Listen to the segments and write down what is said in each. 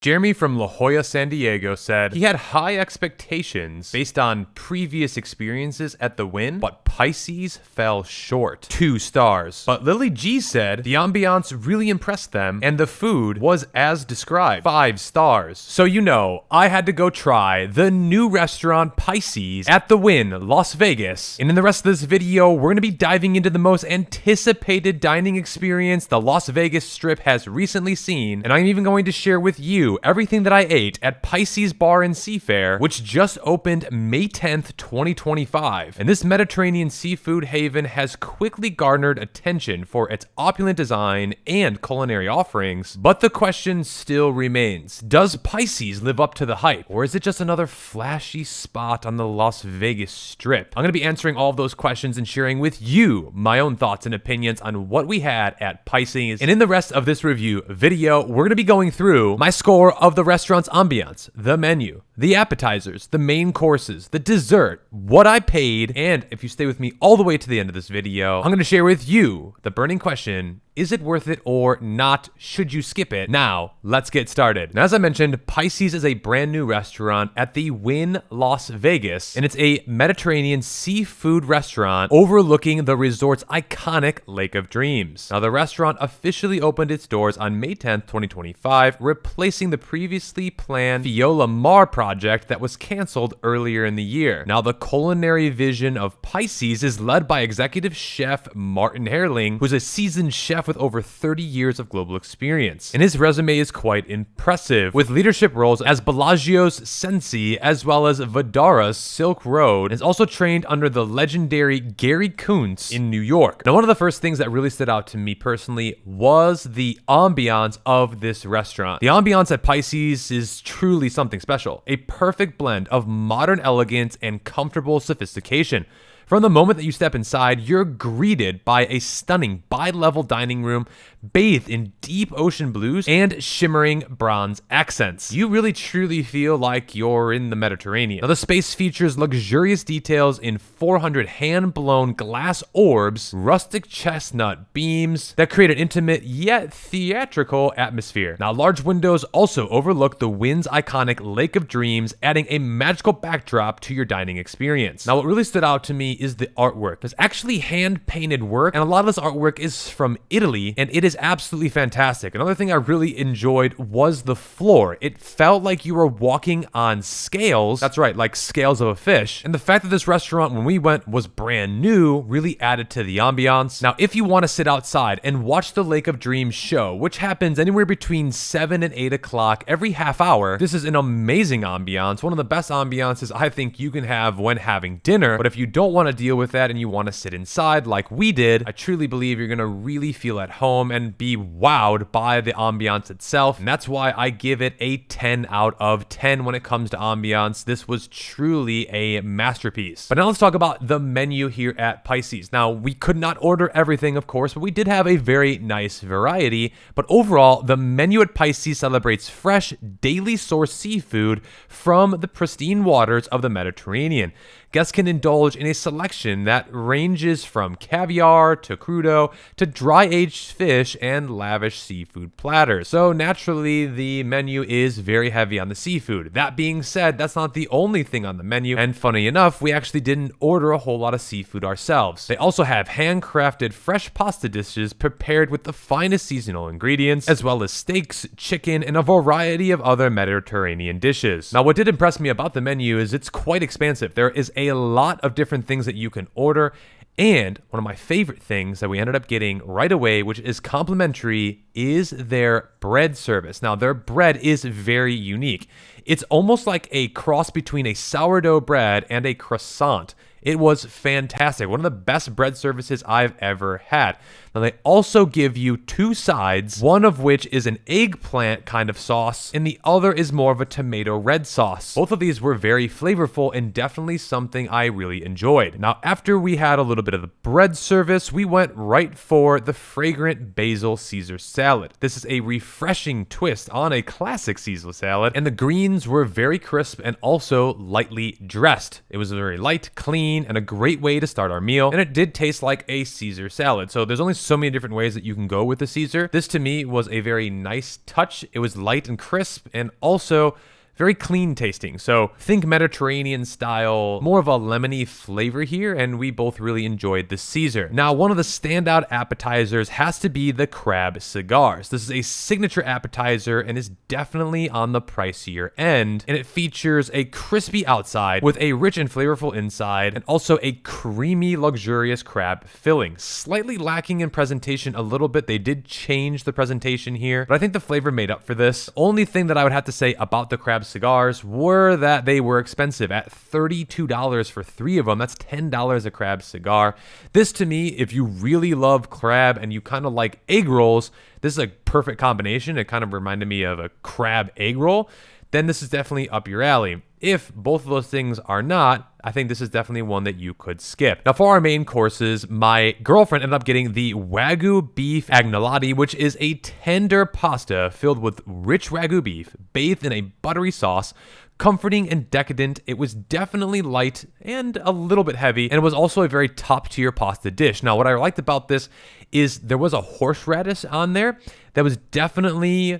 Jeremy from La Jolla, San Diego said he had high expectations based on previous experiences at the Wynn, but Pisces fell short. 2 stars. But Lily G said the ambiance really impressed them and the food was as described. 5 stars. So you know, I had to go try the new restaurant Pisces at the Wynn Las Vegas. And in the rest of this video, we're going to be diving into the most anticipated dining experience the Las Vegas Strip has recently seen, and I'm even going to share with you everything that I ate at Pisces Bar and Seafair, which just opened May 10th, 2025. And this Mediterranean seafood haven has quickly garnered attention for its opulent design and culinary offerings, but the question still remains, does Pisces live up to the hype, or is it just another flashy spot on the Las Vegas Strip? I'm going to be answering all of those questions and sharing with you my own thoughts and opinions on what we had at Pisces. And in the rest of this review video, we're going to be going through my score of the restaurant's ambiance, the menu, the appetizers, the main courses, the dessert, what I paid, and if you stay with me all the way to the end of this video, I'm going to share with you the burning question: is it worth it or not? Should you skip it? Now, let's get started. Now, as I mentioned, Pisces is a brand new restaurant at the Wynn Las Vegas, and it's a Mediterranean seafood restaurant overlooking the resort's iconic Lake of Dreams. Now, the restaurant officially opened its doors on May 10th, 2025, replacing the previously planned Fiola Mar project that was canceled earlier in the year. Now, the culinary vision of Pisces is led by executive chef Martin Herling, who's a seasoned chef with over 30 years of global experience. And his resume is quite impressive, with leadership roles as Bellagio's Sensi as well as Vadara's Silk Road, and is also trained under the legendary Gary Kuntz in New York. Now, one of the first things that really stood out to me personally was the ambiance of this restaurant. The ambiance at Pisces is truly something special, a perfect blend of modern elegance and comfortable sophistication. From the moment that you step inside, you're greeted by a stunning bi-level dining room bathed in deep ocean blues and shimmering bronze accents. You really truly feel like you're in the Mediterranean. Now, the space features luxurious details in 400 hand-blown glass orbs, rustic chestnut beams that create an intimate yet theatrical atmosphere. Now, large windows also overlook the Wynn's iconic Lake of Dreams, adding a magical backdrop to your dining experience. Now, what really stood out to me is the artwork. There's actually hand-painted work, and a lot of this artwork is from Italy, and it is absolutely fantastic. Another thing I really enjoyed was the floor. It felt like you were walking on scales. That's right, like scales of a fish. And the fact that this restaurant, when we went, was brand new really added to the ambiance. Now, if you want to sit outside and watch the Lake of Dreams show, which happens anywhere between 7 and 8 o'clock every half hour, this is an amazing ambiance, one of the best ambiances I think you can have when having dinner. But if you don't want to deal with that and you want to sit inside like we did, I truly believe you're going to really feel at home and be wowed by the ambiance itself. And that's why I give it a 10 out of 10 when it comes to ambiance. This was truly a masterpiece. But now let's talk about the menu here at Pisces. Now, we could not order everything, of course, but we did have a very nice variety. But overall, the menu at Pisces celebrates fresh, daily sourced seafood from the pristine waters of the Mediterranean. Guests can indulge in a selection that ranges from caviar to crudo to dry-aged fish and lavish seafood platters. So naturally, the menu is very heavy on the seafood. That being said, that's not the only thing on the menu, and funny enough, we actually didn't order a whole lot of seafood ourselves. They also have handcrafted fresh pasta dishes prepared with the finest seasonal ingredients, as well as steaks, chicken, and a variety of other Mediterranean dishes. Now, what did impress me about the menu is it's quite expansive. There is a lot of different things that you can order, and one of my favorite things that we ended up getting right away, which is complimentary, is their bread service. Now, their bread is very unique. It's almost like a cross between a sourdough bread and a croissant. It was fantastic. One of the best bread services I've ever had. Now, they also give you 2 sides, one of which is an eggplant kind of sauce, and the other is more of a tomato red sauce. Both of these were very flavorful and definitely something I really enjoyed. Now, after we had a little bit of the bread service, we went right for the fragrant basil Caesar salad. This is a refreshing twist on a classic Caesar salad, and the greens were very crisp and also lightly dressed. It was very light, clean, and a great way to start our meal, and it did taste like a Caesar salad. So there's only so many different ways that you can go with the Caesar. This to me was a very nice touch. It was light and crisp and also very clean tasting. So think Mediterranean style, more of a lemony flavor here, and we both really enjoyed the Caesar. Now, one of the standout appetizers has to be the crab cigars. This is a signature appetizer and is definitely on the pricier end, and it features a crispy outside with a rich and flavorful inside, and also a creamy, luxurious crab filling. Slightly lacking in presentation a little bit. They did change the presentation here, but I think the flavor made up for this. Only thing that I would have to say about the crab cigars were that they were expensive at $32 for 3 of them. That's $10 a crab cigar. This to me, if you really love crab and you kind of like egg rolls, this is a perfect combination. It kind of reminded me of a crab egg roll. Then this is definitely up your alley. If both of those things are not, I think this is definitely one that you could skip. Now, for our main courses, my girlfriend ended up getting the Wagyu beef agnolotti, which is a tender pasta filled with rich Wagyu beef, bathed in a buttery sauce. Comforting and decadent. It was definitely light and a little bit heavy, and it was also a very top-tier pasta dish. Now, what I liked about this is there was a horseradish on there that was definitely...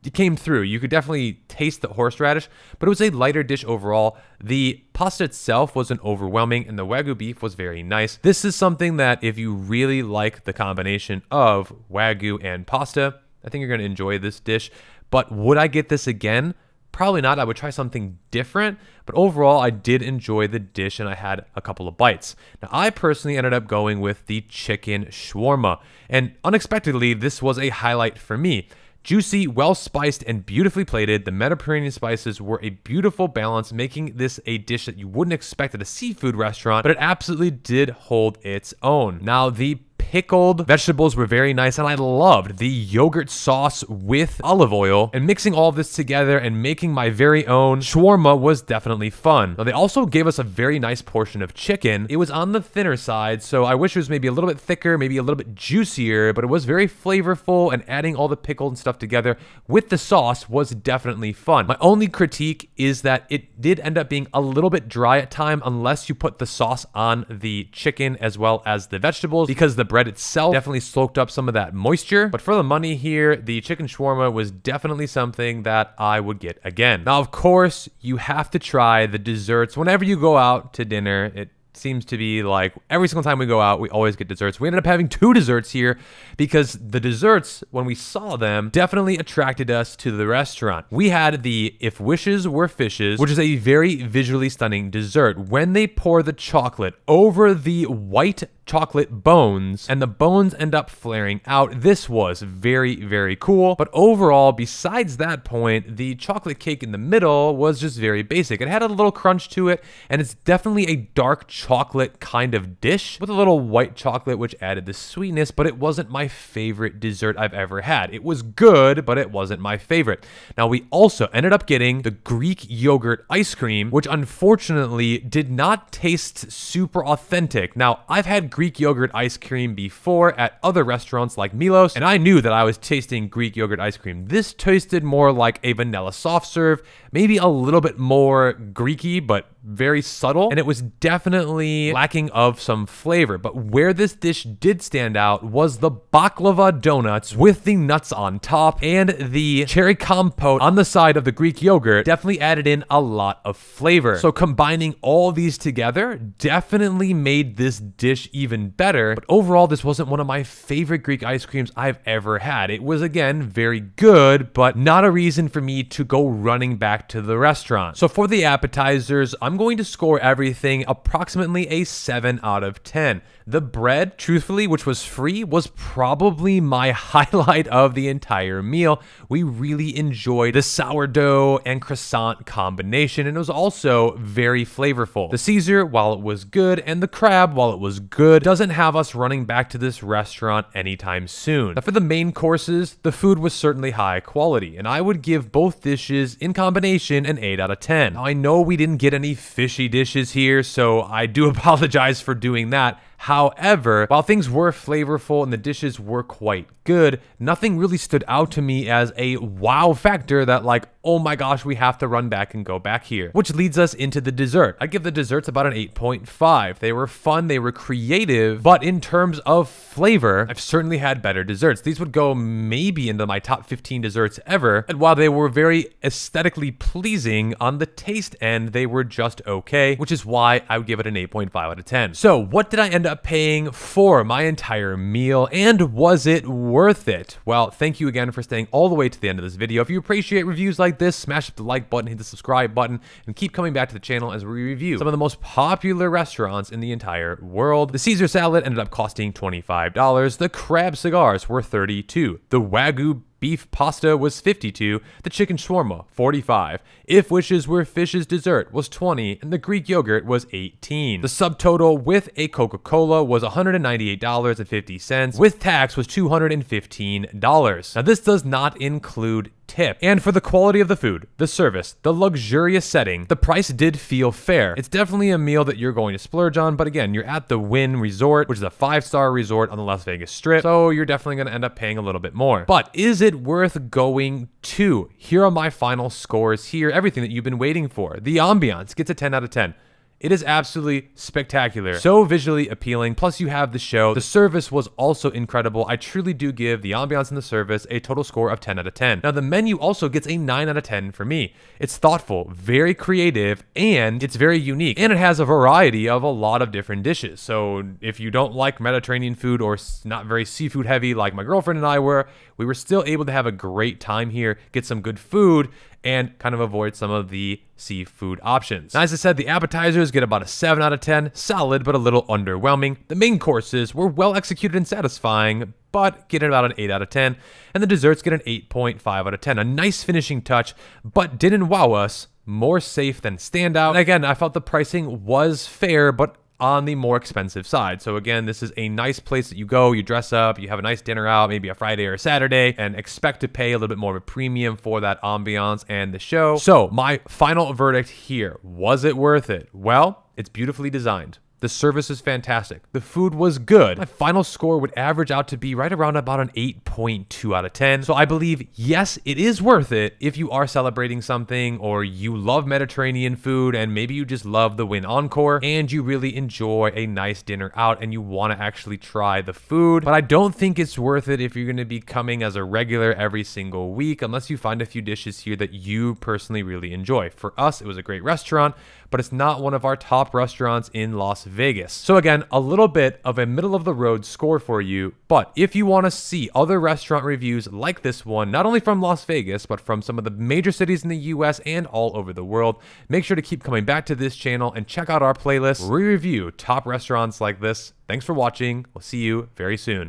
it came through. You could definitely taste the horseradish, but it was a lighter dish overall. The pasta itself wasn't overwhelming, and the Wagyu beef was very nice. This is something that if you really like the combination of Wagyu and pasta, I think you're going to enjoy this dish. But would I get this again? Probably not. I would try something different, but overall, I did enjoy the dish and I had a couple of bites. Now, I personally ended up going with the chicken shawarma, and unexpectedly, this was a highlight for me. Juicy, well-spiced, and beautifully plated, the Mediterranean spices were a beautiful balance, making this a dish that you wouldn't expect at a seafood restaurant, but it absolutely did hold its own. Now, the pickled vegetables were very nice, and I loved the yogurt sauce with olive oil, and mixing all of this together and making my very own shawarma was definitely fun. Now, they also gave us a very nice portion of chicken. It was on the thinner side, so I wish it was maybe a little bit thicker, maybe a little bit juicier, but it was very flavorful, and adding all the pickle and stuff together with the sauce was definitely fun. My only critique is that it did end up being a little bit dry at time unless you put the sauce on the chicken as well as the vegetables, because the bread itself definitely soaked up some of that moisture. But for the money here, the chicken shawarma was definitely something that I would get again. Now, of course, you have to try the desserts whenever you go out to dinner. It seems to be like every single time we go out, we always get desserts. We ended up having 2 desserts here because the desserts, when we saw them, definitely attracted us to the restaurant. We had the If Wishes Were Fishes, which is a very visually stunning dessert. When they pour the chocolate over the white chocolate bones and the bones end up flaring out, this was very, very cool. But overall, besides that point, the chocolate cake in the middle was just very basic. It had a little crunch to it, and it's definitely a dark chocolate kind of dish with a little white chocolate, which added the sweetness, but it wasn't my favorite dessert I've ever had. It was good, but it wasn't my favorite. Now, we also ended up getting the Greek yogurt ice cream, which unfortunately did not taste super authentic. Now, I've had Greek yogurt ice cream before at other restaurants like Milos, and I knew that I was tasting Greek yogurt ice cream. This tasted more like a vanilla soft serve, maybe a little bit more Greeky, but very subtle, and it was definitely lacking of some flavor. But where this dish did stand out was the baklava donuts with the nuts on top and the cherry compote on the side of the Greek yogurt definitely added in a lot of flavor. So combining all these together definitely made this dish even better. But overall, this wasn't one of my favorite Greek ice creams I've ever had. It was, again, very good, but not a reason for me to go running back to the restaurant. So for the appetizers, I'm going to score everything approximately a 7 out of 10. The bread, truthfully, which was free, was probably my highlight of the entire meal. We really enjoyed the sourdough and croissant combination, and it was also very flavorful. The Caesar, while it was good, and the crab, while it was good, doesn't have us running back to this restaurant anytime soon. Now, for the main courses, the food was certainly high quality, and I would give both dishes in combination an 8 out of 10. Now, I know we didn't get any fishy dishes here, so I do apologize for doing that. However, while things were flavorful and the dishes were quite good, nothing really stood out to me as a wow factor that, like, oh my gosh, we have to run back and go back here. Which leads us into the dessert. I give the desserts about an 8.5. They were fun, they were creative, but in terms of flavor, I've certainly had better desserts. These would go maybe into my top 15 desserts ever, and while they were very aesthetically pleasing, on the taste end, they were just okay, which is why I would give it an 8.5 out of 10. So what did I end up paying for my entire meal, and was it worth it? Well, thank you again for staying all the way to the end of this video. If you appreciate reviews like this, smash the like button, hit the subscribe button, and keep coming back to the channel as we review some of the most popular restaurants in the entire world. The Caesar salad ended up costing $25. The crab cigars were $32. The Wagyu beef pasta was $52, the chicken shawarma $45, if wishes were fishes dessert was $20, and the Greek yogurt was $18. The subtotal with a Coca-Cola was $198.50, with tax was $215. Now this does not include tip. And for the quality of the food, the service, the luxurious setting, the price did feel fair. It's definitely a meal that you're going to splurge on, but again, you're at the Wynn Resort, which is a 5-star resort on the Las Vegas Strip, so you're definitely going to end up paying a little bit more. But is it worth going to? Here are my final scores here, everything that you've been waiting for. The ambiance gets a 10 out of 10. It is absolutely spectacular. So visually appealing. Plus you have the show. The service was also incredible. I truly do give the ambiance and the service a total score of 10 out of 10. Now the menu also gets a 9 out of 10 for me. It's thoughtful, very creative, and it's very unique. And it has a variety of a lot of different dishes. So if you don't like Mediterranean food or not very seafood heavy like my girlfriend and I were, we were still able to have a great time here, get some good food, and kind of avoid some of the seafood options. Now, as I said, the appetizers get about a 7 out of 10, solid but a little underwhelming. The main courses were well executed and satisfying, but get about an 8 out of 10, and the desserts get an 8.5 out of 10. A nice finishing touch, but didn't wow us, more safe than standout. And again, I felt the pricing was fair, but on the more expensive side. So again, this is a nice place that you go, you dress up, you have a nice dinner out, maybe a Friday or a Saturday, and expect to pay a little bit more of a premium for that ambiance and the show. So my final verdict here, was it worth it? Well, it's beautifully designed. The service is fantastic. The food was good. My final score would average out to be right around about an 8.2 out of 10. So I believe, yes, it is worth it if you are celebrating something or you love Mediterranean food and maybe you just love the Wynn Encore and you really enjoy a nice dinner out and you want to actually try the food. But I don't think it's worth it if you're going to be coming as a regular every single week unless you find a few dishes here that you personally really enjoy. For us, it was a great restaurant, but it's not one of our top restaurants in Las Vegas. So again, a little bit of a middle of the road score for you, but if you want to see other restaurant reviews like this one, not only from Las Vegas, but from some of the major cities in the US and all over the world, make sure to keep coming back to this channel and check out our playlist where we review top restaurants like this. Thanks for watching. We'll see you very soon.